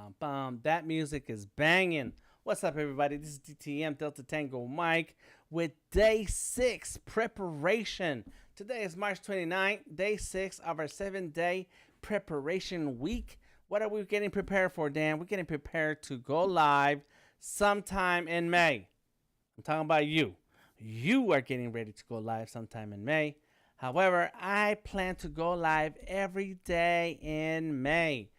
bum, bum. That music is banging. What's up, everybody? This is DTM Delta Tango Mike with day 6 preparation. Today is March 29th, day 6 of our 7-day preparation week. What are we getting prepared for, Dan? We're getting prepared to go live sometime in May. I'm talking about you. You are getting ready to go live sometime in May. However, I plan to go live every day in May.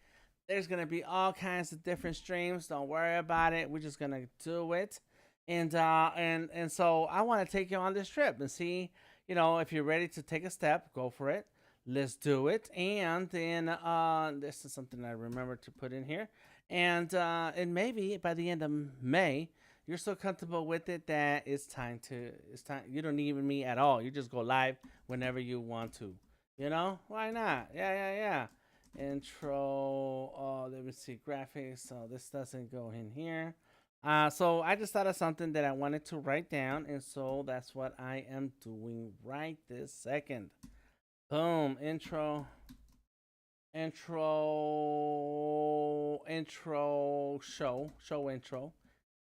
There's gonna be all kinds of different streams. Don't worry about it. We're just gonna do it, and so I want to take you on this trip and see, if you're ready to take a step, go for it. Let's do it. And then this is something I remember to put in here, and maybe by the end of May, you're so comfortable with it that it's time. You don't need me at all. You just go live whenever you want to. Why not? Yeah. Intro. Oh, let me see graphics. So this doesn't go in here. So I just thought of something that I wanted to write down, and so that's what I am doing right this second. Boom. Intro. Show intro.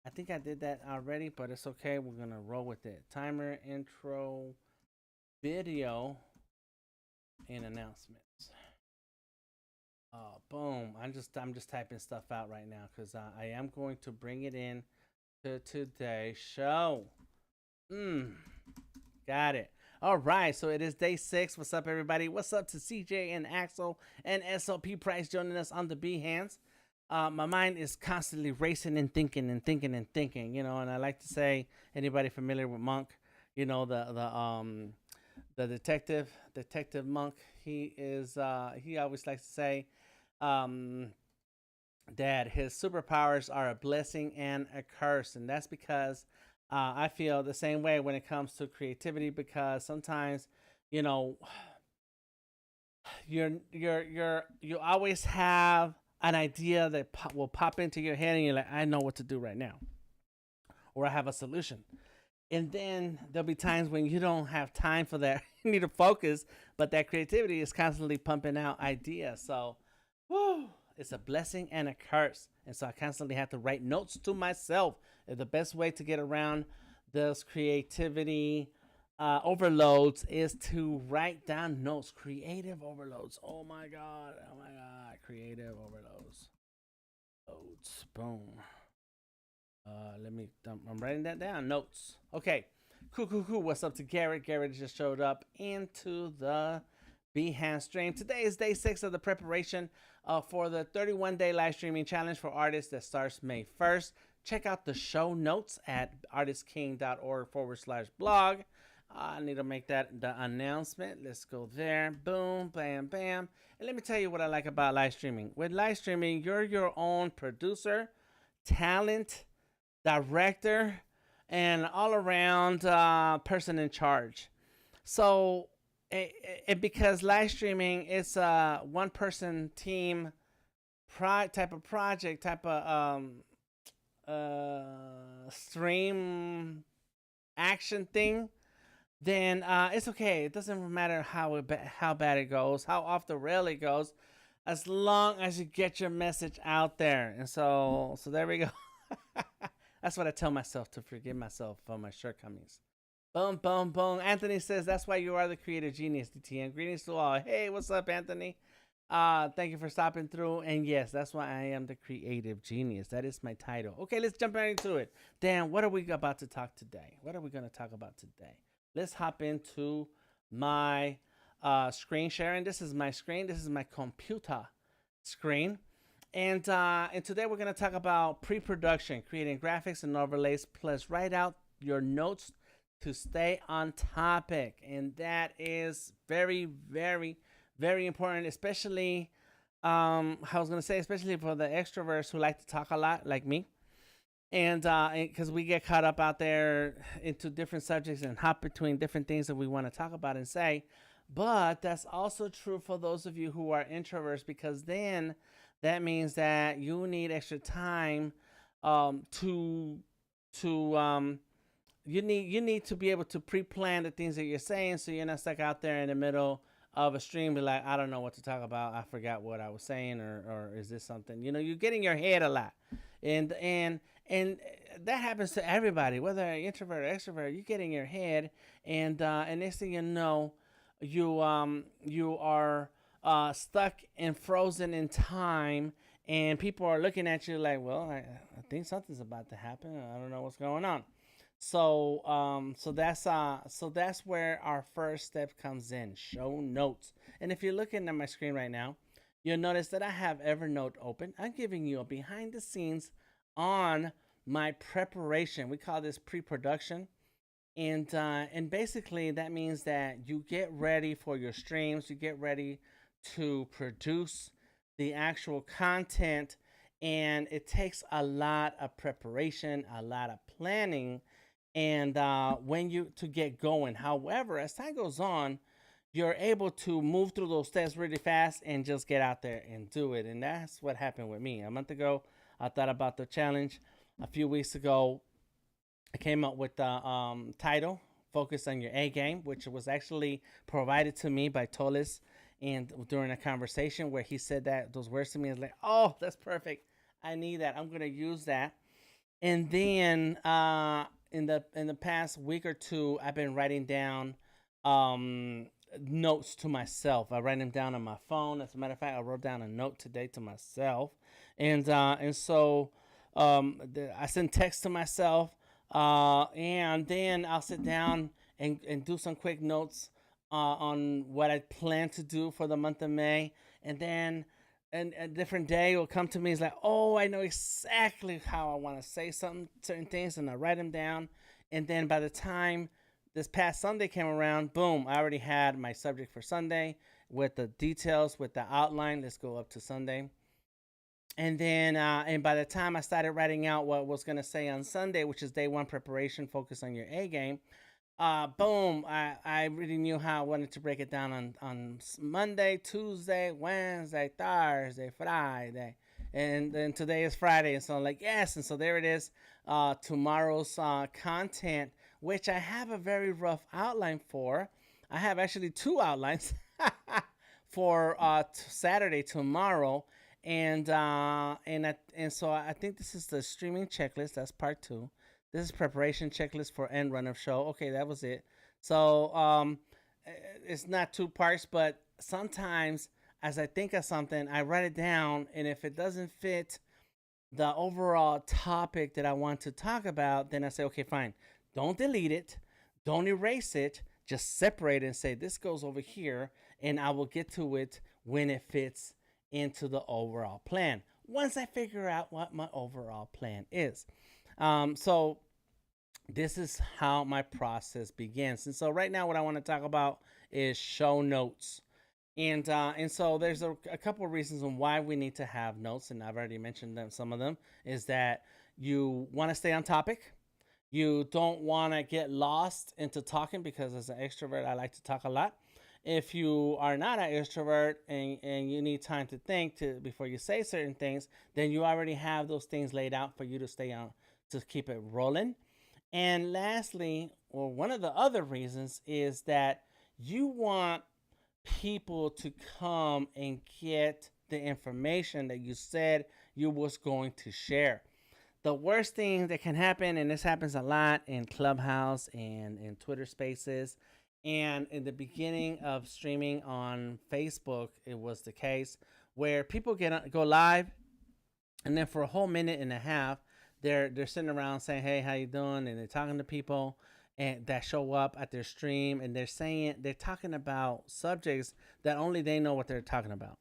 I think I did that already, but it's okay. We're gonna roll with it. Timer, intro, video, and announcements. Boom. I'm just typing stuff out right now because I am going to bring it in to today's show. Got it. All right, so it is day 6. What's up, everybody? What's up to CJ and Axel and SLP Price joining us on the Behance? My mind is constantly racing and thinking and thinking and thinking, and I like to say, anybody familiar with Monk, the detective Monk, he always likes to say that his superpowers are a blessing and a curse, and that's because I feel the same way when it comes to creativity, because sometimes, you know, you always have an idea that will pop into your head, and you're like, I know what to do right now, or I have a solution. And then there'll be times when you don't have time for that. You need to focus, but that creativity is constantly pumping out ideas. So, whoo, it's a blessing and a curse. And so I constantly have to write notes to myself. The best way to get around those creativity overloads is to write down notes. Creative overloads. Oh my God. Creative overloads. Loads. Boom. I'm writing that down. Notes. Okay. Cool. What's up to Garrett? Garrett just showed up into the Behance stream. Today is day 6 of the preparation for the 31-day live streaming challenge for artists that starts May 1st. Check out the show notes at artistking.org/blog. I need to make that the announcement. Let's go there. Boom, bam, bam. And let me tell you what I like about live streaming. With live streaming, you're your own producer, talent, director, and all around person in charge. So, because live streaming is a one person team type of project, type of stream action thing, then it's okay. It doesn't matter how bad it goes, how off the rail it goes, as long as you get your message out there. And so there we go. That's what I tell myself to forgive myself for my shortcomings. Boom. Anthony says, that's why you are the creative genius, DTN. Greetings to all. Hey, what's up, Anthony? Thank you for stopping through. And yes, that's why I am the creative genius. That is my title. Okay, let's jump right into it. Dan, what are we about to talk today? What are we going to talk about today? Let's hop into my screen sharing. This is my screen. This is my computer screen. And today we're going to talk about pre-production, creating graphics and overlays, plus write out your notes to stay on topic. And that is very, very, very important, especially, I was going to say, especially for the extroverts who like to talk a lot, like me. And because we get caught up out there into different subjects and hop between different things that we want to talk about and say. But that's also true for those of you who are introverts, because then that means that you need extra time to you need to be able to pre-plan the things that you're saying, so you're not stuck out there in the middle of a stream, be like, I don't know what to talk about. I forgot what I was saying, or is this something? You get in your head a lot, and that happens to everybody, whether you're introvert or extrovert. You get in your head, and next thing you know, you are stuck and frozen in time, and people are looking at you like, well, I think something's about to happen. I don't know what's going on. So that's where our first step comes in. Show notes. And if you're looking at my screen right now, you'll notice that I have Evernote open. I'm giving you a behind the scenes on my preparation. We call this pre-production, and basically that means that you get ready for your streams. You get ready to produce the actual content, and it takes a lot of preparation, a lot of planning, and when you to get going. However, as time goes on, you're able to move through those steps really fast and just get out there and do it. And that's what happened with me. A month ago, I thought about the challenge. A few weeks ago, I came up with the title, Focus on Your A Game, which was actually provided to me by Tolis, and during a conversation where he said that those words to me. I was like, oh, that's perfect. I need that. I'm going to use that. And then in the past week or two, I've been writing down um, notes to myself. I write them down on my phone. As a matter of fact, I wrote down a note today to myself, and so I send text to myself, and then I'll sit down and do some quick notes on what I plan to do for the month of May, and then and a different day will come to me. It's like, oh, I know exactly how I want to say certain things, and I write them down. And then by the time this past Sunday came around, boom, I already had my subject for Sunday with the details, with the outline. Let's go up to Sunday. And then, and by the time I started writing out what I was going to say on Sunday, which is day one preparation, focus on your A game, boom, I really knew how I wanted to break it down on Monday, Tuesday, Wednesday, Thursday, Friday, and then today is Friday. And so I'm like, yes. And so there it is, tomorrow's content, which I have a very rough outline for. I have actually two outlines for Saturday, tomorrow. And so I think this is the streaming checklist. That's part two. This is preparation checklist for end run of show. Okay, that was it. So it's not two parts, but sometimes as I think of something, I write it down, and if it doesn't fit the overall topic that I want to talk about, then I say, okay, fine. Don't delete it. Don't erase it. Just separate it and say, this goes over here, and I will get to it when it fits into the overall plan. Once I figure out what my overall plan is. So this is how my process begins. And so right now what I want to talk about is show notes. And so there's a couple of reasons on why we need to have notes, and I've already mentioned them. Some of them is that you want to stay on topic. You don't want to get lost into talking, because as an extrovert, I like to talk a lot. If you are not an extrovert and you need time to think before you say certain things, then you already have those things laid out for you to stay on, to keep it rolling. And lastly, or one of the other reasons, is that you want people to come and get the information that you said you was going to share. The worst thing that can happen, and this happens a lot in Clubhouse and in Twitter Spaces, and in the beginning of streaming on Facebook, it was the case where people go live, and then for a whole minute and a half, they're sitting around saying, "Hey, how you doing?" And they're talking to people and that show up at their stream, and they're talking about subjects that only they know what they're talking about,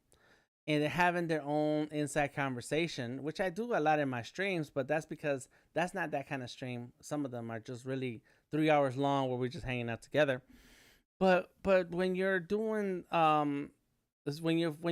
and they're having their own inside conversation, which I do a lot in my streams, but that's because that's not that kind of stream. Some of them are just really 3 hours long where we're just hanging out together. But when you're doing when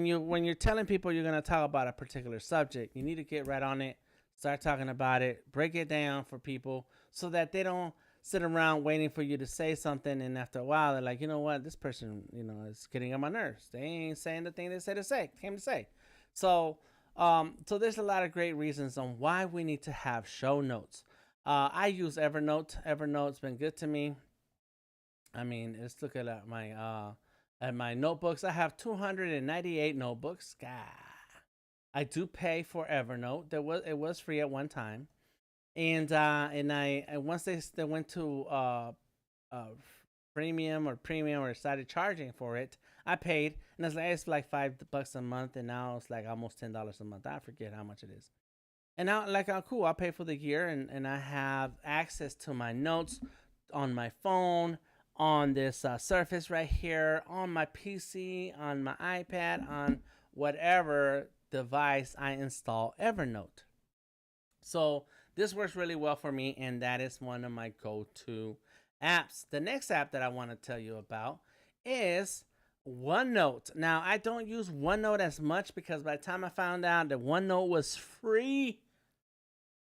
you're telling people you're gonna talk about a particular subject, you need to get right on it, start talking about it, break it down for people so that they don't sit around waiting for you to say something, and after a while they're like, you know what, this person, is getting on my nerves. They ain't saying the thing they said to came to say. So so there's a lot of great reasons on why we need to have show notes. I use Evernote. Evernote's been good to me. I mean, let's look at my And my notebooks, I have 298 notebooks. God. I do pay for Evernote. It was free at one time, and I once they went to uh premium or started charging for it, I paid, and it's like $5 a month, and now it's like almost $10 a month. I forget how much it is. And now, like, oh, cool, I'll pay for the year, and I have access to my notes on my phone, on this Surface right here, on my PC, on my iPad, on whatever device I install Evernote. So this works really well for me, and that is one of my go-to apps. The next app that I want to tell you about is OneNote. Now, I don't use OneNote as much because by the time I found out that OneNote was free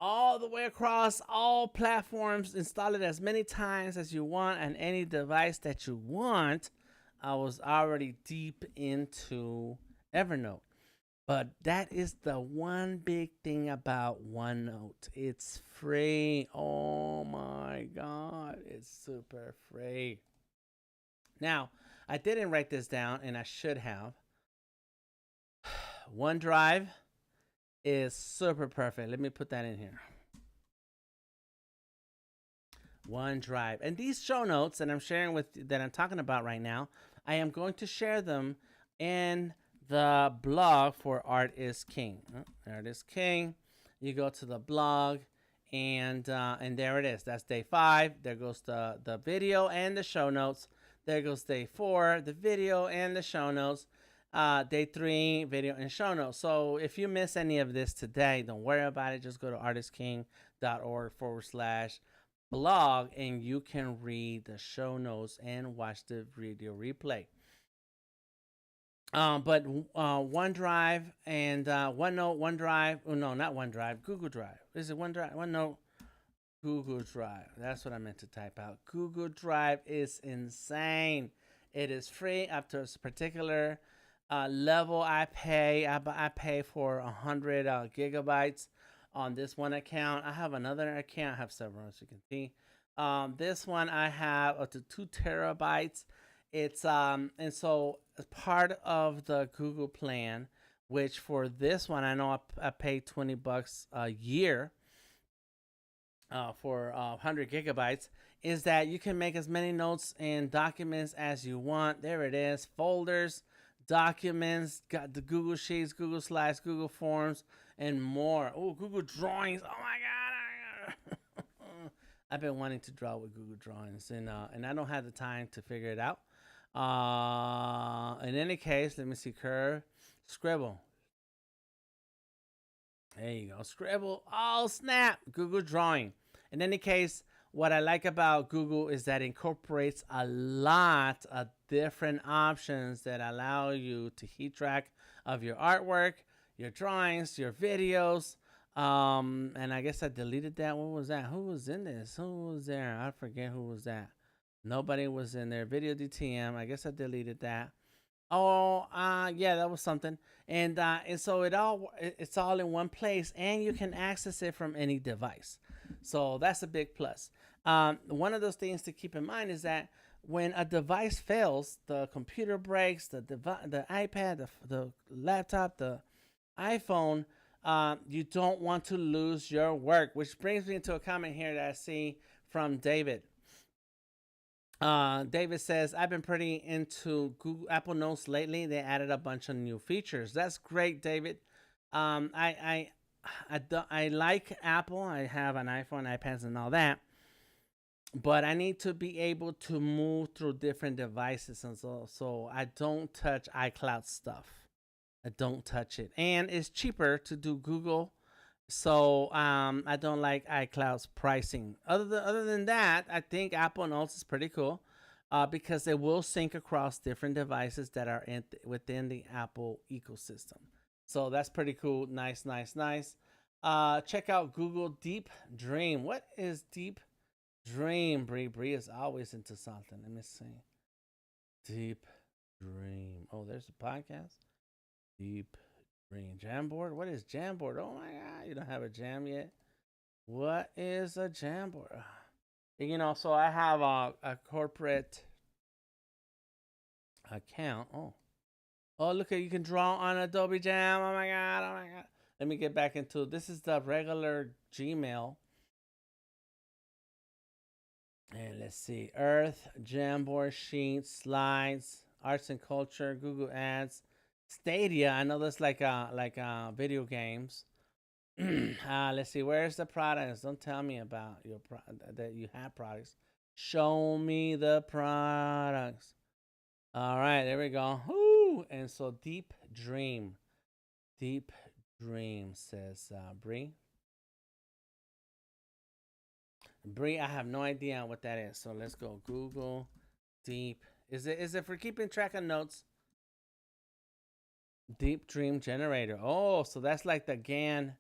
all the way across all platforms, install it as many times as you want on any device that you want, I was already deep into Evernote. But that is the one big thing about OneNote. It's free. Oh my God. It's super free. Now, I didn't write this down, and I should have. OneDrive is super perfect. Let me put that in here. OneDrive. And these show notes that I'm sharing with that I'm talking about right now, I am going to share them in the blog for Art is King. Art is King. You go to the blog, and there it is. That's day 5. There goes the video and the show notes. There goes day 4, the video and the show notes. Day 3, video and show notes. So if you miss any of this today, don't worry about it. Just go to artistking.org/blog, and you can read the show notes and watch the video replay. But OneDrive and OneNote, not OneDrive, Google Drive. Is it OneDrive? OneNote, Google Drive. That's what I meant to type out. Google Drive is insane. It is free up to a particular level. I pay for 100 gigabytes on this one account. I have another account. I have several, as you can see. This one I have up to 2 terabytes. It's and so as part of the Google plan, which for this one I know I pay $20 a year for 100 gigabytes, is that you can make as many notes and documents as you want. There it is, folders, documents, got the Google Sheets, Google Slides, Google Forms, and more. Oh, Google Drawings. Oh my God. I've been wanting to draw with Google Drawings, and I don't have the time to figure it out. In any case, let me see. Curve, Scribble. There you go. Scribble. Oh, snap. Google Drawing. In any case, what I like about Google is that it incorporates a lot of different options that allow you to keep track of your artwork, your drawings, your videos. And I guess I deleted that. What was that? Who was in this? Who was there? I forget who was that. Nobody was in there. Video DTM. I guess I deleted that. Oh, yeah, that was something. And so it's all in one place, and you can access it from any device. So that's a big plus. One of those things to keep in mind is that when a device fails, the computer breaks, the iPad, the laptop, the iPhone, you don't want to lose your work, which brings me to a comment here that I see from David. David says, I've been pretty into Apple Notes lately. They added a bunch of new features. That's great, David. I like Apple. I have an iPhone, iPads, and all that. But I need to be able to move through different devices, and so I don't touch iCloud stuff. I don't touch it, and it's cheaper to do Google. So I don't like iCloud's pricing. Other than that, I think Apple Notes is pretty cool because it will sync across different devices that are within the Apple ecosystem. So that's pretty cool. Nice. Check out Google Deep Dream. What is Deep Dream? Bree is always into something. Let me see. Deep Dream. Oh, there's a podcast. Deep Dream. Jamboard? What is Jamboard? Oh my God, you don't have a jam yet? What is a Jamboard? So I have a corporate account. Oh, look at, you can draw on Adobe Jam. Oh my god. Oh my god. Let me get back into this. Is the regular Gmail. And let's see. Earth, Jamboard, Sheets, Slides, Arts and Culture, Google Ads, Stadia. I know that's like video games. Let's see. Where's the products? Don't tell me about that you have products. Show me the products. All right, there we go. Woo! And so Deep Dream says Bree. Bree, I have no idea what that is. So let's go Google Deep. Is it for keeping track of notes? Deep Dream Generator. Oh, so that's like the GAN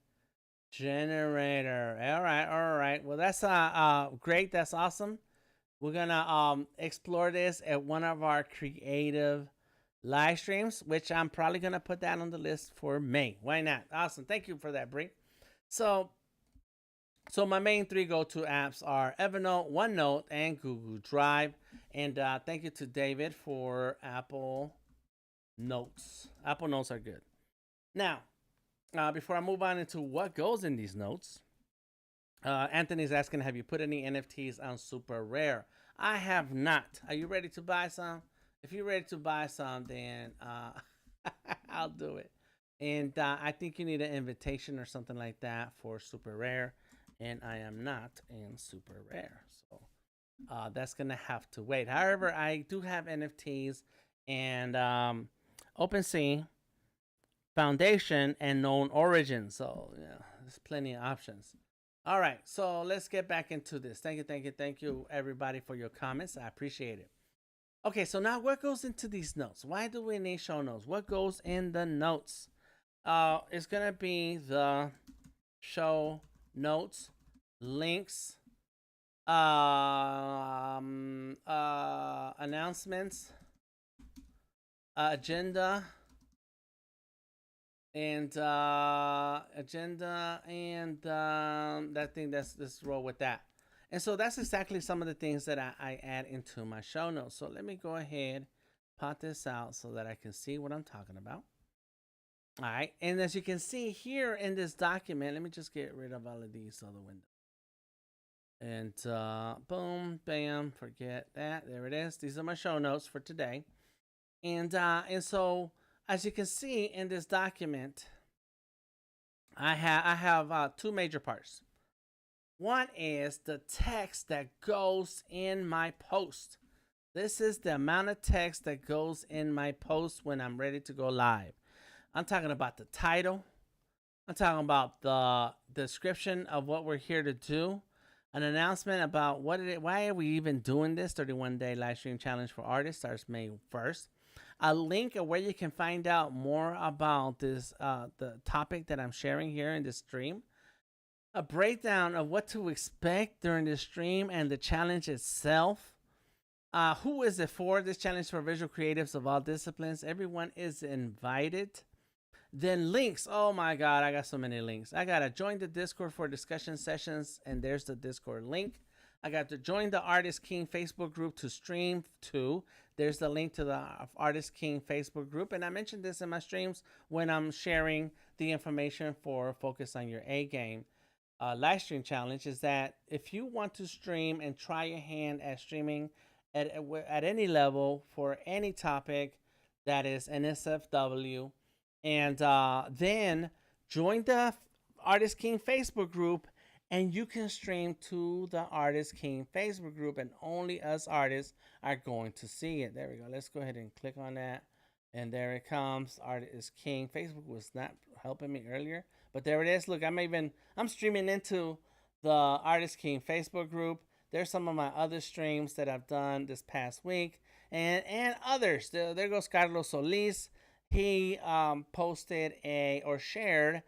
generator. All right. Well, that's great. That's awesome. We're gonna explore this at one of our creative live streams, which I'm probably gonna put that on the list for May. Why not? Awesome. Thank you for that, Bree. So so my main three go-to apps are Evernote, OneNote, and Google Drive. And thank you to David for Apple Notes. Apple Notes are good. Now, before I move on into what goes in these notes, Anthony's asking, have you put any NFTs on Super Rare? I have not. Are you ready to buy some? If you're ready to buy some, then I'll do it. And I think you need an invitation or something like that for Super Rare. And I am not in Super Rare. So that's going to have to wait. However, I do have NFTs and OpenSea, Foundation, and Known Origin. So, yeah, there's plenty of options. All right, so let's get back into this. Thank you, everybody, for your comments. I appreciate it. Okay, so now what goes into these notes? Why do we need show notes? What goes in the notes? It's gonna be the show notes, links, announcements, agenda, and that thing. Let's roll with that. And so that's exactly some of the things that I add into my show notes. So let me go ahead, pop this out so that I can see what I'm talking about. All right, and as you can see here in this document, let me just get rid of all of these other windows. And boom, bam, forget that. There it is. These are my show notes for today. And so as you can see in this document, I have two major parts. One is the text that goes in my post. This is the amount of text that goes in my post when I'm ready to go live. I'm talking about the title. I'm talking about the description of what we're here to do. An announcement about why are we even doing this 31-day live stream challenge for artists starts May 1st. A link of where you can find out more about this the topic that I'm sharing here in this stream. A breakdown of what to expect during the stream and the challenge itself. Who is it for? This challenge for visual creatives of all disciplines. Everyone is invited. Then links. Oh my God, I got so many links. I got to join the Discord for discussion sessions, and there's the Discord link. I got to join the Artist King Facebook group to stream to. There's the link to the Artist King Facebook group. And I mentioned this in my streams when I'm sharing the information for Focus on Your A Game live stream challenge, is that if you want to stream and try your hand at streaming at any level for any topic that is NSFW, and then join the Artist King Facebook group, and you can stream to the Artist King Facebook group, and only us artists are going to see it. There we go. Let's go ahead and click on that. And there it comes. Artist King. Facebook was not helping me earlier, but there it is. Look, I'm streaming into the Artist King Facebook group. There's some of my other streams that I've done this past week, and others. There goes Carlos Solis. He posted shared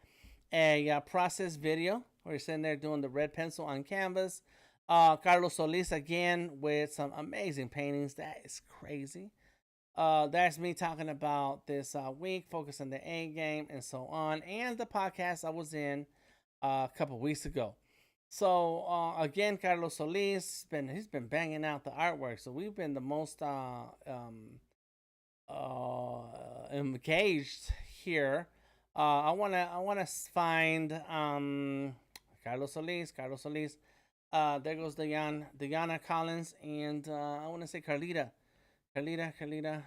a process video where he's sitting there doing the red pencil on canvas. Carlos Solis again with some amazing paintings. That is crazy. That's me talking about this week, focus on the A game and so on, and the podcast I was in a couple weeks ago. So again, Carlos Solis he's been banging out the artwork. So we've been the most engaged here. I wanna find Carlos Solis. Carlos Solis. There goes Diana Collins, and I want to say Carlita. Carlita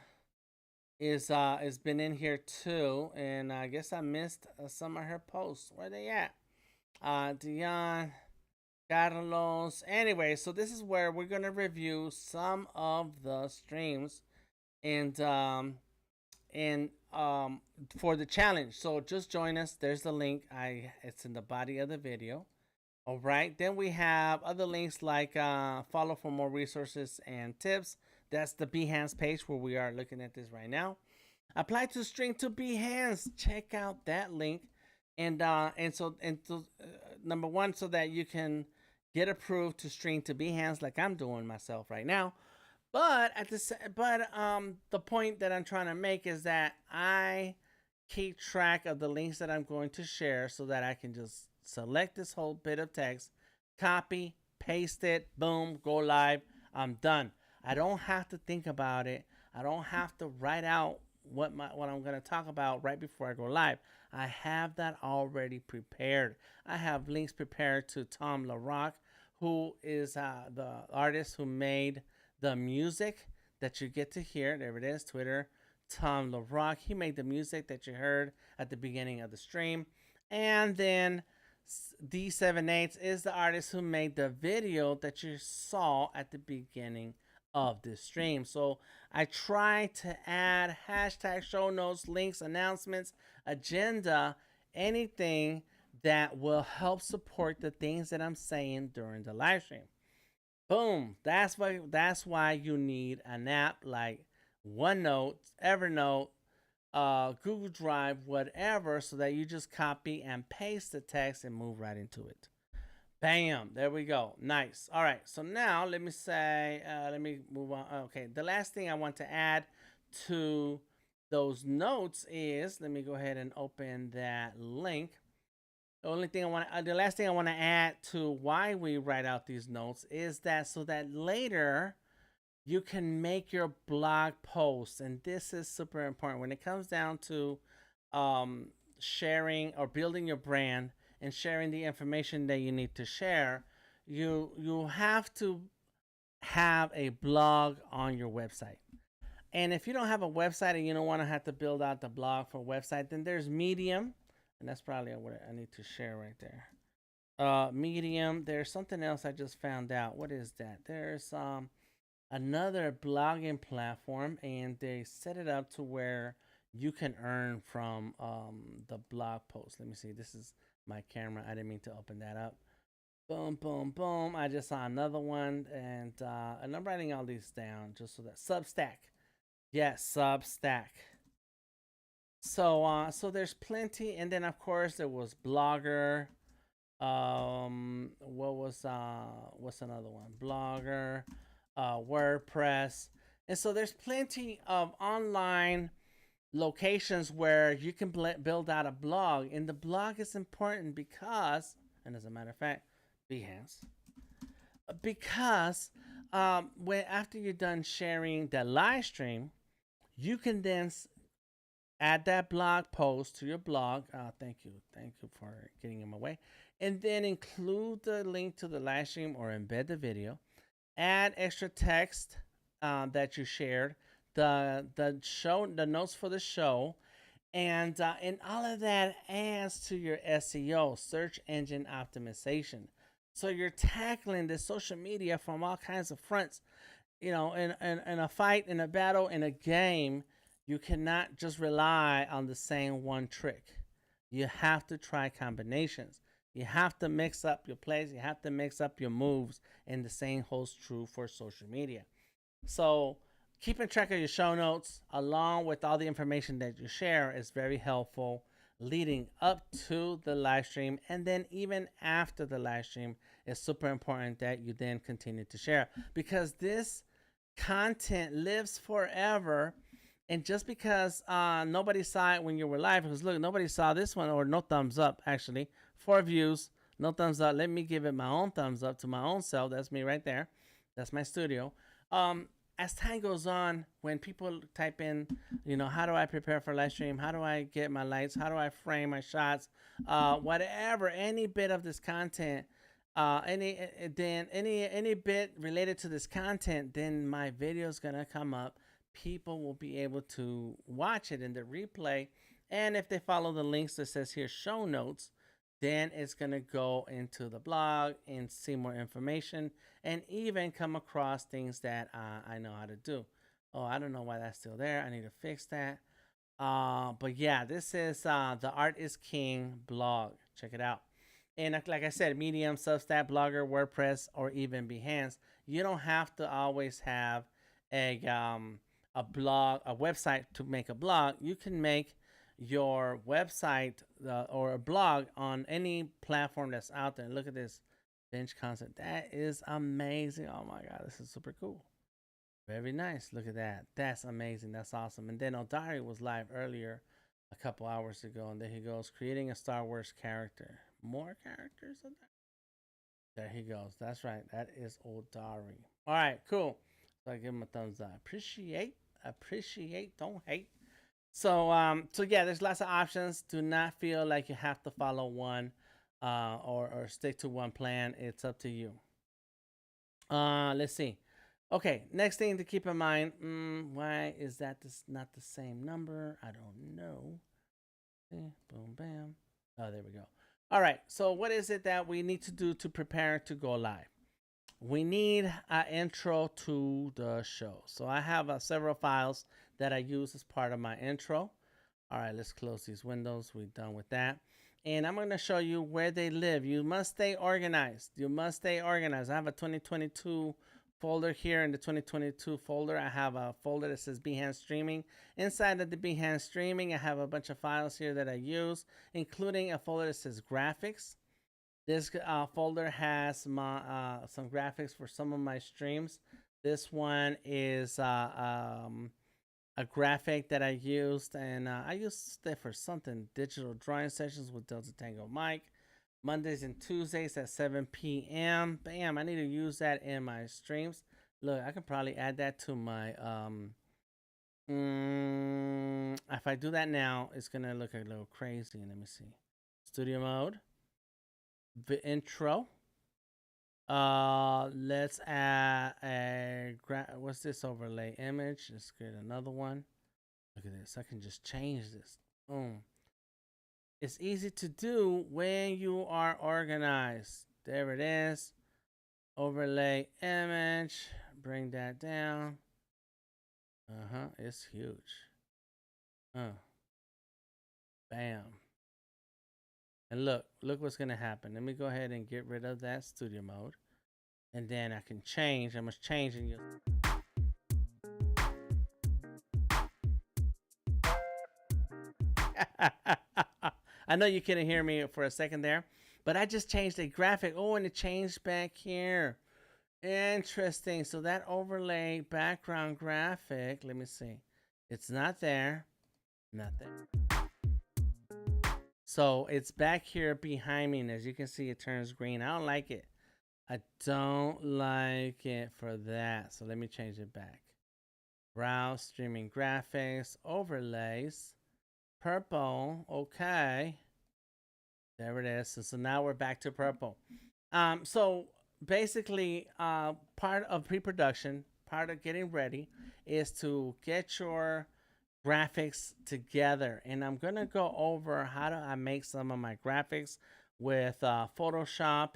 is been in here too, and I guess I missed some of her posts. Where they at? Dion, Carlos. Anyway, so this is where we're gonna review some of the streams and for the challenge. So just join us. There's the link. It's in the body of the video. All right. Then we have other links like follow for more resources and tips. That's the Behance page where we are looking at this right now. Apply to stream to Behance. Check out that link, and number one, so that you can get approved to stream to Behance, like I'm doing myself right now. But the point that I'm trying to make is that I keep track of the links that I'm going to share, so that I can just select this whole bit of text, copy, paste it, boom, go live. I'm done. I don't have to think about it. I don't have to write out what I'm going to talk about right before I go live. I have that already prepared. I have links prepared to Tom LaRock, who is the artist who made the music that you get to hear. There it is, Twitter, Tom LaRock. He made the music that you heard at the beginning of the stream. And then D78 is the artist who made the video that you saw at the beginning of this stream. So I try to add hashtag show notes, links, announcements, agenda, anything that will help support the things that I'm saying during the live stream. Boom. That's why you need an app like OneNote, Evernote, Google Drive, whatever, so that you just copy and paste the text and move right into it. Bam. There we go. Nice. All right. So now let me move on. Okay. The last thing I want to add to those notes is, let me go ahead and open that link. The last thing I want to add to why we write out these notes is that so that later you can make your blog posts. And this is super important when it comes down to sharing or building your brand and sharing the information that you need to share. You have to have a blog on your website. And if you don't have a website and you don't want to have to build out the blog for a website, then there's Medium. And that's probably what I need to share right there. Medium. There's something else I just found out. What is that? There's another blogging platform, and they set it up to where you can earn from the blog post. Let me see. This is my camera. I didn't mean to open that up. Boom, boom, boom. I just saw another one, and I'm writing all these down just so that Substack. Yes, Substack. So there's plenty, and then of course there was Blogger. What's another one? Blogger, WordPress, and so there's plenty of online locations where you can build out a blog, and the blog is important because, and as a matter of fact, Behance, because when after you're done sharing the live stream, you can then add that blog post to your blog. Thank you for getting in my way. And then include the link to the live stream or embed the video. Add extra text that you shared, the notes for the show, and all of that adds to your SEO, search engine optimization. So you're tackling the social media from all kinds of fronts. In a fight, in a battle, in a game, you cannot just rely on the same one trick. You have to try combinations. You have to mix up your plays. You have to mix up your moves. And the same holds true for social media. So keeping track of your show notes along with all the information that you share is very helpful leading up to the live stream. And then even after the live stream, it's super important that you then continue to share, because this content lives forever. And just because nobody saw it when you were live, because look, nobody saw this one, or no thumbs up, actually. 4 views, no thumbs up. Let me give it my own thumbs up to my own self. That's me right there. That's my studio. as time goes on, when people type in, how do I prepare for live stream? How do I get my lights? How do I frame my shots? Whatever, any bit of this content, any bit related to this content, then my video is gonna come up. People will be able to watch it in the replay, and if they follow the links that says here show notes, then it's going to go into the blog and see more information and even come across things that I know how to do. Oh, I don't know why that's still there. I need to fix that. But yeah, this is the Art is King blog. Check it out. And like I said, Medium, Substack, Blogger, WordPress, or even Behance. You don't have to always have a blog, a website to make a blog. You can make your website or a blog on any platform that's out there. Look at this bench concept. That is amazing. Oh my God, this is super cool. Very nice. Look at that. That's amazing. That's awesome. And then Odari was live earlier a couple hours ago, and there he goes, creating a Star Wars character. More characters of that. There he goes. That's right. That is Odari. All right, cool. So I give him a thumbs up. Appreciate, don't hate. So yeah, there's lots of options. Do not feel like you have to follow one or stick to one plan. It's up to you. Let's see. Okay, next thing to keep in mind. Why is that not the same number? I don't know. See, boom, bam. Oh, there we go. All right, so what is it that we need to do to prepare to go live? We need an intro to the show. So I have several files that I use as part of my intro. All right, let's close these windows. We're done with that. And I'm going to show you where they live. You must stay organized. You must stay organized. I have a 2022 folder here. In the 2022 folder, I have a folder that says Behance Streaming. Inside of the Behance Streaming, I have a bunch of files here that I use, including a folder that says Graphics. This folder has my some graphics for some of my streams. This one is a graphic that I used, and I used it for something, digital drawing sessions with Delta Tango Mike. Mondays and Tuesdays at 7 p.m. Bam, I need to use that in my streams. Look, I can probably add that to my, if I do that now, it's going to look a little crazy. Let me see. Studio mode. The intro. Let's add a what's this overlay image? Let's create another one. Look at this. I can just change this. Boom. It's easy to do when you are organized. There it is. Overlay image. Bring that down. It's huge. Bam. And look what's going to happen. Let me go ahead and get rid of that studio mode. And then I can change. I must change in your... I know you couldn't hear me for a second there, but I just changed the graphic. Oh, and it changed back here. Interesting. So that overlay background graphic, let me see. It's not there. Not there. So it's back here behind me, and as you can see, it turns green. I don't like it. I don't like it for that. So let me change it back. Browse, streaming graphics, overlays, purple. Okay. There it is. So now we're back to purple. So basically, part of pre-production, part of getting ready is to get your graphics together, and I'm gonna go over how do I make some of my graphics with Photoshop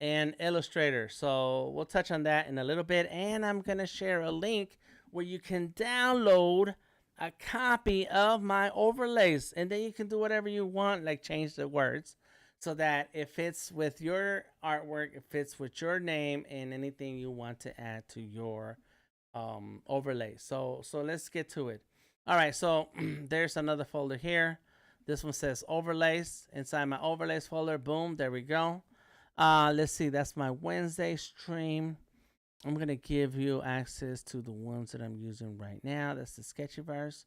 and Illustrator. So we'll touch on that in a little bit, and I'm gonna share a link where you can download a copy of my overlays, and then you can do whatever you want, like change the words so that it fits with your artwork, it fits with your name and anything you want to add to your overlay. So let's get to it. All right, so there's another folder here. This one says overlays. Inside my overlays folder, boom, there we go. Let's see, that's my Wednesday stream. I'm gonna give you access to the ones that I'm using right now. That's the Sketchyverse.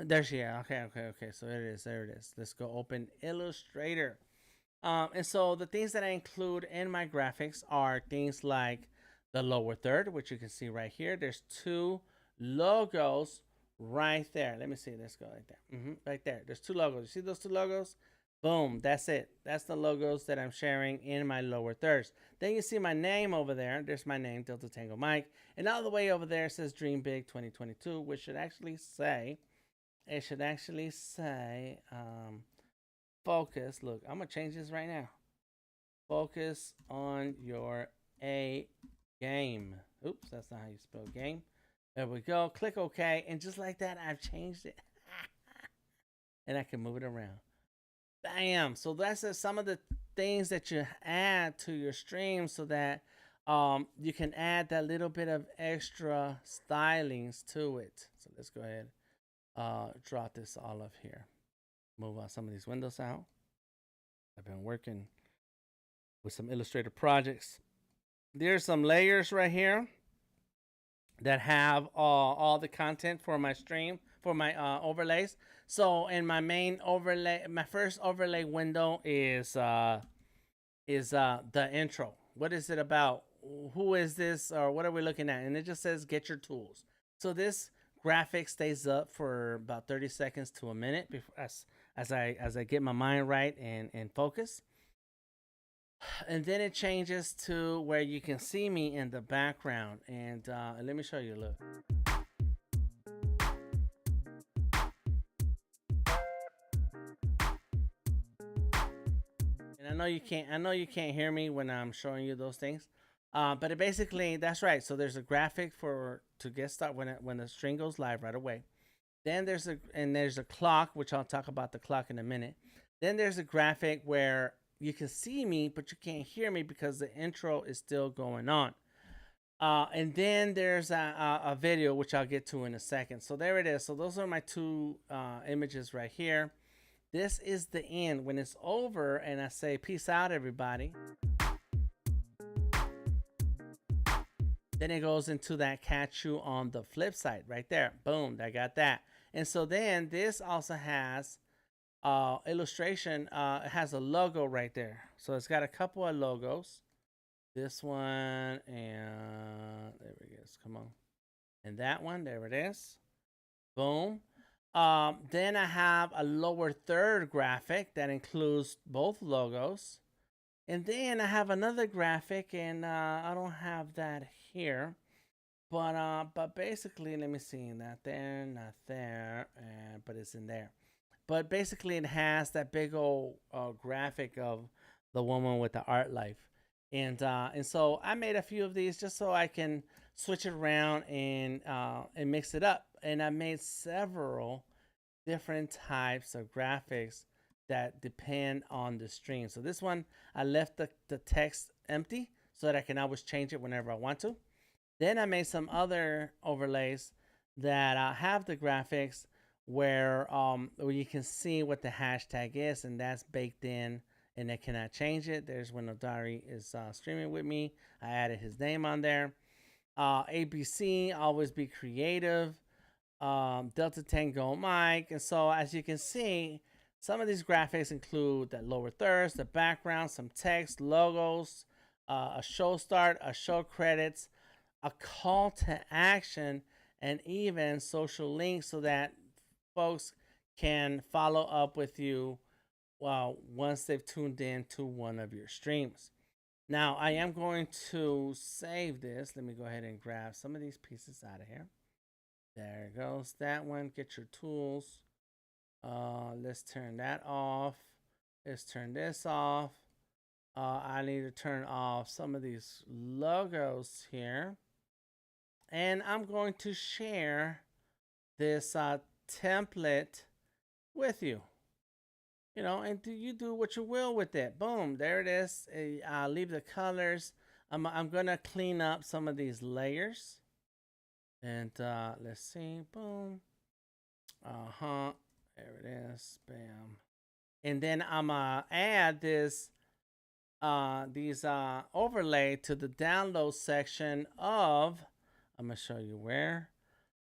There's, yeah, okay. So there it is. Let's go open Illustrator. And so the things that I include in my graphics are things like the lower third, which you can see right here. There's two logos right there. Let me see. Let's go right there. Right there. There's two logos. You see those two logos? Boom. That's it. That's the logos that I'm sharing in my lower thirds. Then you see my name over there. There's my name, Delta Tango Mike. And all the way over there says Dream Big 2022, which should actually say, focus. Look, I'm going to change this right now. Focus on your A game. Oops, that's not how you spell game. There we go. Click OK. And just like that, I've changed it. And I can move it around. Bam. So that's some of the things that you add to your stream so that you can add that little bit of extra stylings to it. So let's go ahead. Drop this all up here. Move some of these windows out. I've been working with some Illustrator projects. There's some layers right here that have all the content for my stream, for my overlays. So in my main overlay, my first overlay window is the intro. What is it about? Who is this, or what are we looking at? And it just says get your tools. So this graphic stays up for about 30 seconds to a minute before, as I get my mind right and focus. And then it changes to where you can see me in the background. And let me show you. Look. And I know you can't hear me when I'm showing you those things. But it basically, that's right. So there's a graphic to get started when the string goes live right away. Then there's a clock, which I'll talk about the clock in a minute. Then there's a graphic where you can see me, but you can't hear me because the intro is still going on. And then there's a video, which I'll get to in a second. So there it is. So those are my two images right here. This is the end. When it's over and I say, peace out, everybody. Then it goes into that catch you on the flip side right there. Boom, I got that. And so then this also has illustration. It has a logo right there. So it's got a couple of logos. This one, and there it is. Come on. And that one, there it is. Boom. Then I have a lower third graphic that includes both logos. And then I have another graphic, and I don't have that here. But basically, let me see. Not there, but it's in there. But basically, it has that big old graphic of the woman with the art life. And so I made a few of these just so I can switch it around and mix it up. And I made several different types of graphics that depend on the stream. So this one, I left the text empty so that I can always change it whenever I want to. Then I made some other overlays that have the graphics where you can see what the hashtag is, and that's baked in, and I cannot change it. There's when Odari is streaming with me. I added his name on there. ABC, always be creative. Delta Tango Mike. And so as you can see, some of these graphics include the lower thirds, the background, some text, logos, a show start, a show credits, a call to action, and even social links so that folks can follow up with you once they've tuned in to one of your streams. Now, I am going to save this. Let me go ahead and grab some of these pieces out of here. There goes that one. Get your tools. Let's turn that off. Let's turn this off. I need to turn off some of these logos here. And I'm going to share this template with you. You know, and you do what you will with it. Boom, there it is. I'll leave the colors. I'm going to clean up some of these layers. And let's see. Boom. There it is. Bam. And then I'm going to add these overlay to the download section of, I'm going to show you where,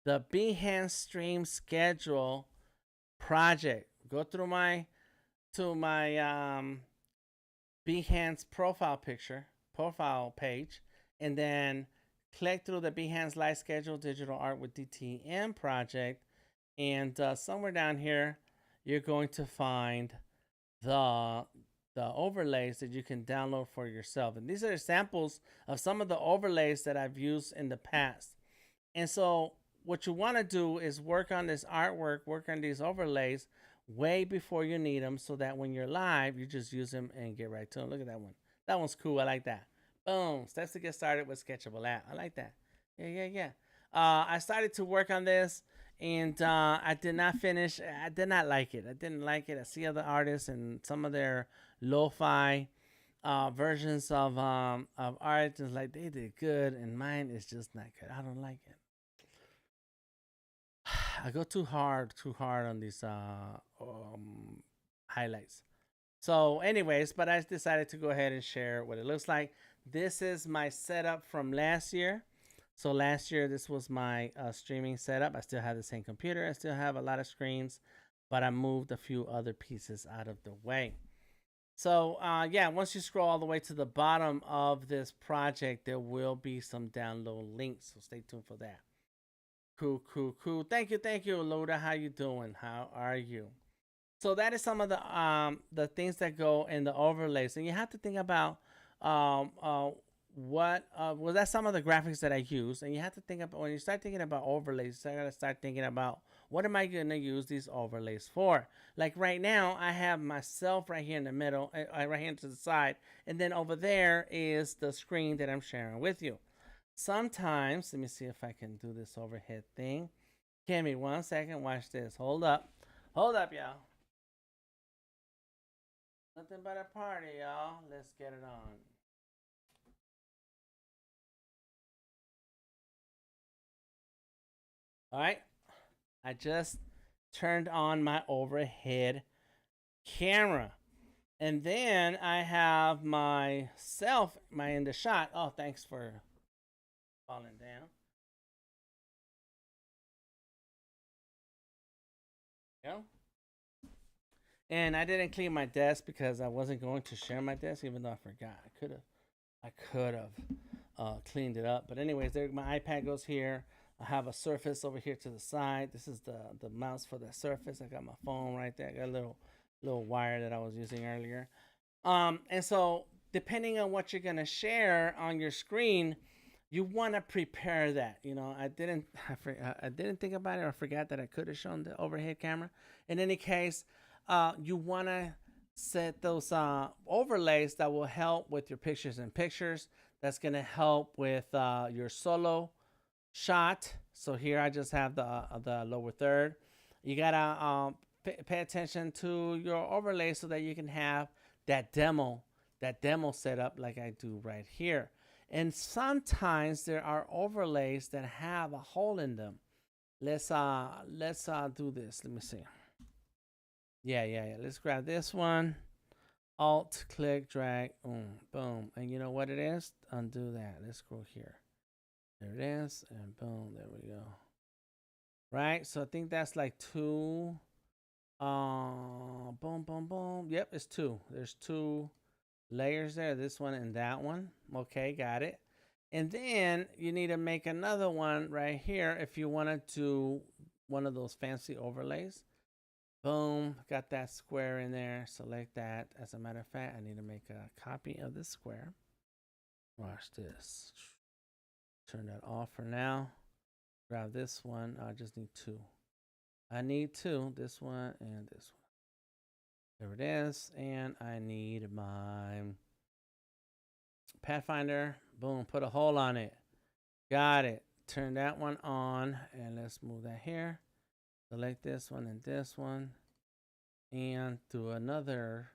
the Behance stream schedule project. Go through my Behance profile page, and then click through the Behance Live Schedule Digital Art with DTM project, and somewhere down here, you're going to find the overlays that you can download for yourself. And these are samples of some of the overlays that I've used in the past. And so what you want to do is work on this artwork, work on these overlays way before you need them, so that when you're live, you just use them and get right to them. Look at that one. That one's cool. I like that. Boom. Steps to get started with Sketchable app. I like that. Yeah. I started to work on this, and I did not finish. I did not like it. I didn't like it. I see other artists and some of their lo-fi versions of art, just like they did good, and mine is just not good. I don't like it. I go too hard on these highlights. So anyways, but I decided to go ahead and share what it looks like. This is my setup from last year. So last year, this was my streaming setup. I still have the same computer. I still have a lot of screens, but I moved a few other pieces out of the way. So yeah, once you scroll all the way to the bottom of this project, there will be some download links. So stay tuned for that. Cool. Thank you, Loda. How you doing? How are you? So that is some of the things that go in the overlays, and you have to think about well, that's some of the graphics that I use, and you have to think about, when you start thinking about overlays, you gotta start thinking about, what am I gonna use these overlays for? Like right now, I have myself right here in the middle, right here to the side, and then over there is the screen that I'm sharing with you. Sometimes, let me see if I can do this overhead thing. Give me 1 second. Watch this. Hold up, y'all. Nothing but a party, y'all. Let's get it on. All right, I just turned on my overhead camera, and then I have myself in the shot. Oh, thanks for falling down. Yeah. And I didn't clean my desk because I wasn't going to share my desk, even though I forgot. I could have cleaned it up. But anyways, there my iPad goes here. I have a Surface over here to the side. This is the mouse for the Surface. I got my phone right there. I got a little wire that I was using earlier. And so depending on what you're gonna share on your screen, you want to prepare that. You know, I didn't think about it, or forgot that I could have shown the overhead camera. In any case, you want to set those overlays that will help with your pictures in pictures. That's going to help with your solo shot. So here I just have the lower third. You gotta pay attention to your overlay so that you can have that demo setup like I do right here. And sometimes there are overlays that have a hole in them. Let's do this. Let me see. Yeah. Let's grab this one. Alt, click, drag, boom. And you know what it is? Undo that. Let's go here. There it is, and boom, there we go. Right, so I think that's like two. Boom. Yep, it's two. There's two layers there. This one and that one. Okay, got it. And then you need to make another one right here if you want to do one of those fancy overlays. Boom, got that square in there. Select that. As a matter of fact, I need to make a copy of this square. Watch this. Turn that off for now. Grab this one. I just need two. I need two. This one and this one. There it is. And I need my Pathfinder. Boom. Put a hole on it. Got it. Turn that one on. And let's move that here. Select this one and this one. And do another.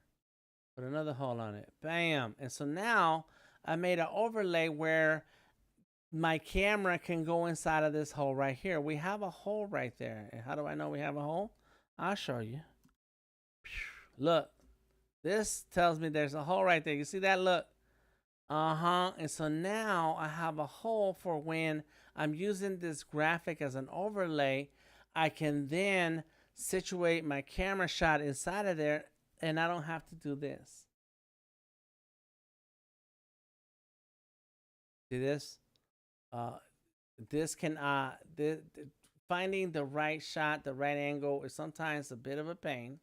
Put another hole on it. Bam. And so now I made an overlay where my camera can go inside of this hole right here. We have a hole right there. And how do I know we have a hole? I'll show you. Look, this tells me there's a hole right there. You see that? Look. And so now I have a hole for when I'm using this graphic as an overlay. I can then situate my camera shot inside of there, and I don't have to do this. See this? Uh, this can finding the right shot, the right angle is sometimes a bit of a pain.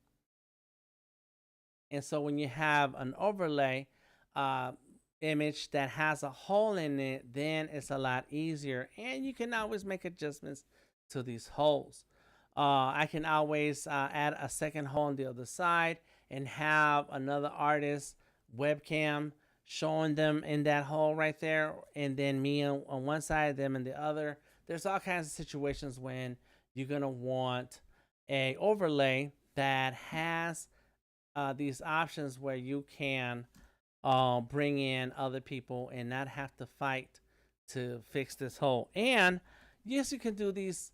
And so when you have an overlay uh, image that has a hole in it, then it's a lot easier. And you can always make adjustments to these holes. I can always add a second hole on the other side and have another artist webcam showing them in that hole right there, and then me on one side, them in the other. There's all kinds of situations when you're gonna want a overlay that has these options where you can bring in other people and not have to fight to fix this hole. And yes, you can do these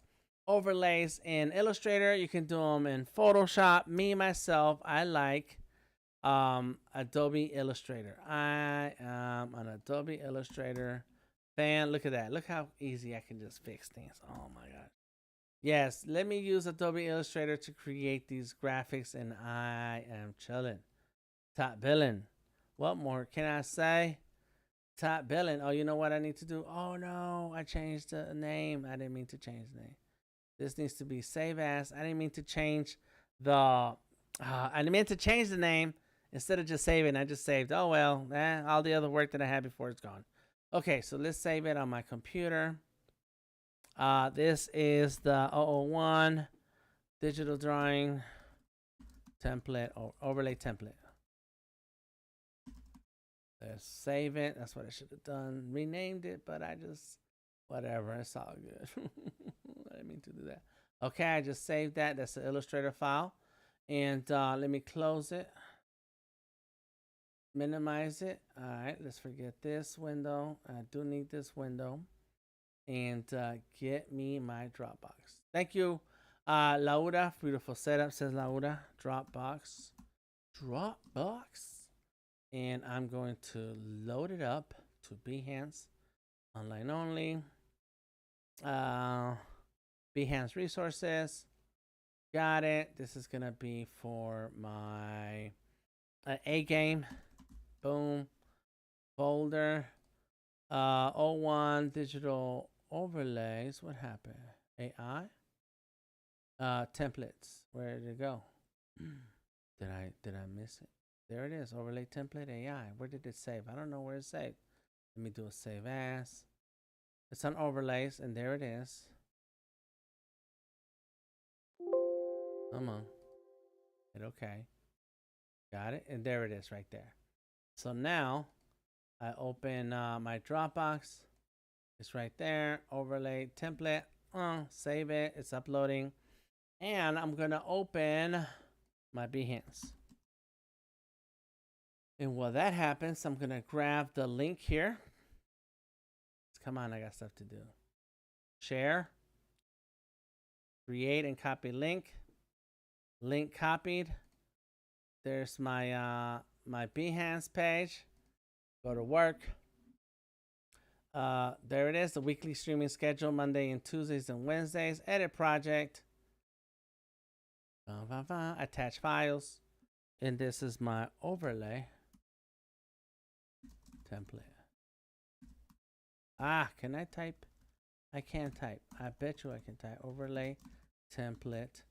overlays in Illustrator. You can do them in Photoshop. Me, myself, I like Adobe Illustrator. I am an Adobe Illustrator fan. Look at that. Look how easy I can just fix things. Oh my god. Yes, let me use Adobe Illustrator to create these graphics, and I am chilling. Top billing. What more can I say? Top billing. Oh, you know what I need to do? Oh no, I changed the name. I didn't mean to change the name. This needs to be save as. I didn't mean to change the. I meant to change the name instead of just saving. I just saved. Oh well, all the other work that I had before is gone. Okay, so let's save it on my computer. This is the 001 digital drawing template or overlay template. Let's save it. That's what I should have done. Renamed it, but I just, whatever. It's all good. I didn't mean to do that. Okay, I just saved that. That's the Illustrator file. And let me close it. Minimize it. All right, let's forget this window. I do need this window. And get me my Dropbox. Thank you, Laura. Beautiful setup, says Laura. Dropbox. And I'm going to load it up to Behance. Online only. Behance resources. Got it. This is going to be for my A game. Boom. Folder. 01 digital overlays. What happened? AI? Templates. Where did it go? Did I miss it? There it is. Overlay template AI. Where did it save? I don't know where it's saved. Let me do a save as. It's on overlays, and there it is. Come on. Hit okay. Got it. And there it is right there. So now I open my Dropbox. It's right there. Overlay template. Save it. It's uploading. And I'm going to open my Behance. And while that happens, I'm going to grab the link here. Come on, I got stuff to do. Share. Create and copy link. Link copied. There's my my Behance page. Go to work. There it is, the weekly streaming schedule, Monday and Tuesdays and Wednesdays. Edit project. Attach files. And this is my overlay template. Can I type? I can't type. I bet you I can type. Overlay template.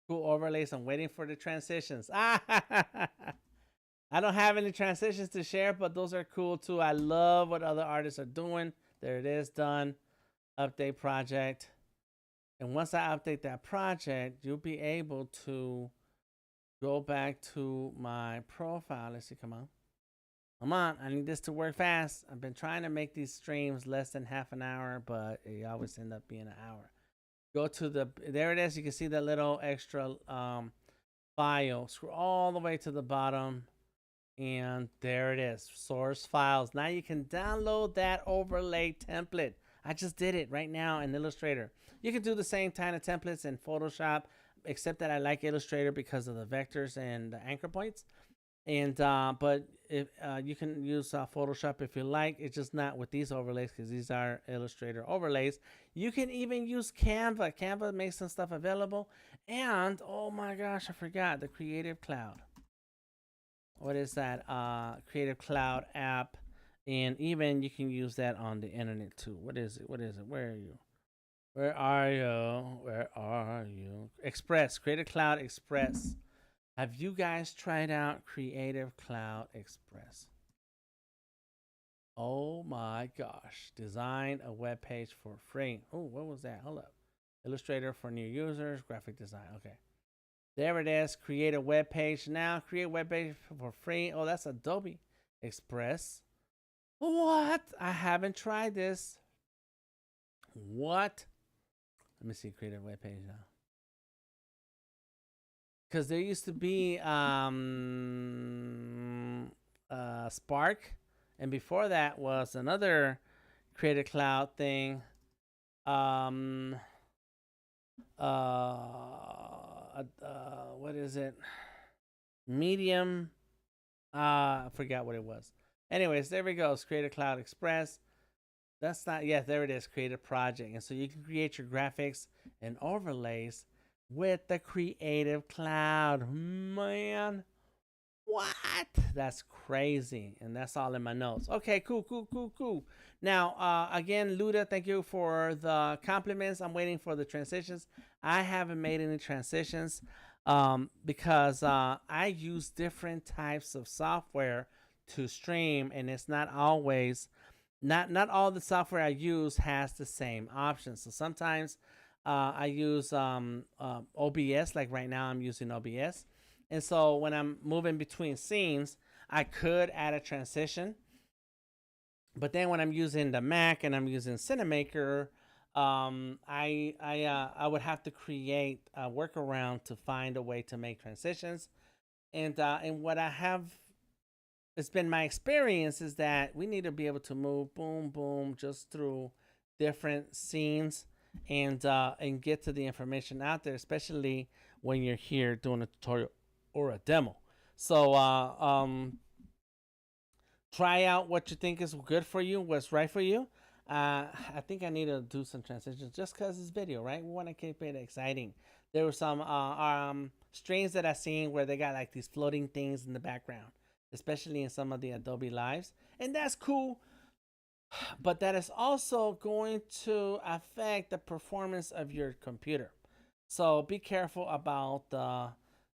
Cool overlays. I'm waiting for the transitions. I don't have any transitions to share, but those are cool too. I love what other artists are doing. There it is, done. Update project. And once I update that project, you'll be able to go back to my profile. Let's see, come on. Come on, I need this to work fast. I've been trying to make these streams less than half an hour, but it always end up being an hour. Go to the, there it is. You can see that little extra file. Scroll all the way to the bottom. And there it is, source files. Now you can download that overlay template. I just did it right now in Illustrator. You can do the same kind of templates in Photoshop, except that I like Illustrator because of the vectors and the anchor points. And but if you can use Photoshop if you like. It's just not with these overlays because these are Illustrator overlays. You can even use Canva. Canva makes some stuff available. And oh my gosh, I forgot the Creative Cloud. What is that? Creative Cloud app And even you can use that on the internet too. What is it? What is it? Where are you? Where are you? Where are you? Express, Creative Cloud Express. Have you guys tried out Creative Cloud Express? Oh my gosh. Design a web page for free. Oh, what was that? Hold up. Illustrator for new users, graphic design. Okay. There it is. Create a web page now. Create a web page for free. Oh, that's Adobe Express. What? I haven't tried this. What? Let me see. Create a web page now. Because there used to be Spark, and before that was another Creative Cloud thing. Um, what is it? Medium. I forgot what it was. Anyways, there we go. It's Creative Cloud Express. That's not, yeah, there it is. Create a project. And so you can create your graphics and overlays with the Creative Cloud. Man, what? That's crazy. And that's all in my notes. Okay, cool. Now, again, Luda, thank you for the compliments. I'm waiting for the transitions. I haven't made any transitions because I use different types of software to stream, and it's not always not all the software I use has the same options. So sometimes I use OBS. Like right now, I'm using OBS, and so when I'm moving between scenes, I could add a transition. But then when I'm using the Mac and I'm using Cinemaker, I would have to create a workaround to find a way to make transitions. And what I have, it's been my experience, is that we need to be able to move boom boom just through different scenes and get to the information out there, especially when you're here doing a tutorial or a demo. So try out what you think is good for you, what's right for you. I think I need to do some transitions just because it's video, right? We want to keep it exciting. There were some streams that I seen where they got like these floating things in the background, especially in some of the Adobe Lives, and that's cool. But that is also going to affect the performance of your computer. So be careful about the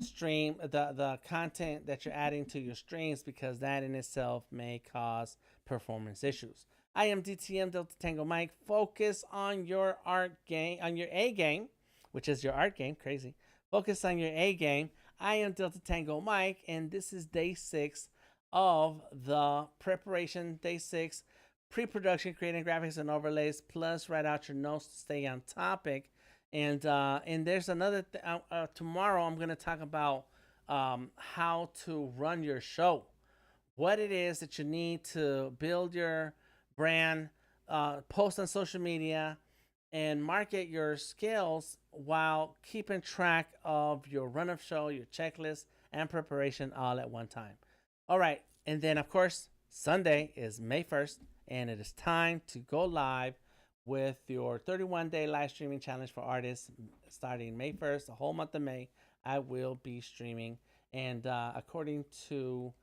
stream, the content that you're adding to your streams, because that in itself may cause performance issues. I am DTM Delta Tango Mike. Focus on your art game, on your A game, which is your art game. Crazy. Focus on your A game. I am Delta Tango Mike, and this is day 6 of the preparation. Day 6, pre-production, creating graphics and overlays. Plus, write out your notes to stay on topic. And there's another tomorrow. I'm going to talk about how to run your show, what it is that you need to build your brand, post on social media, and market your skills while keeping track of your run of show, your checklist, and preparation all at one time. All right. And then, of course, Sunday is May 1st, and it is time to go live with your 31-day live streaming challenge for artists starting May 1st, the whole month of May. I will be streaming. And according to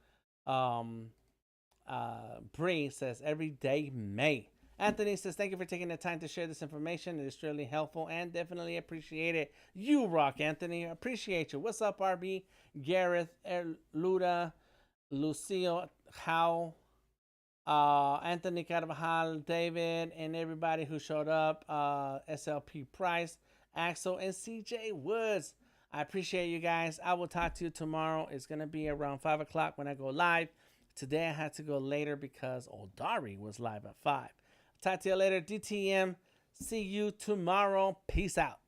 Bree says every day May. Anthony says, thank you for taking the time to share this information. It is really helpful and definitely appreciate it. You rock, Anthony. Appreciate you. What's up, RB? Gareth, Luda, Lucio, How, Anthony Carvajal, David, and everybody who showed up. SLP Price, Axel, and CJ Woods. I appreciate you guys. I will talk to you tomorrow. It's going to be around 5 o'clock when I go live. Today I had to go later because Oldari was live at 5. Talk to you later. DTM. See you tomorrow. Peace out.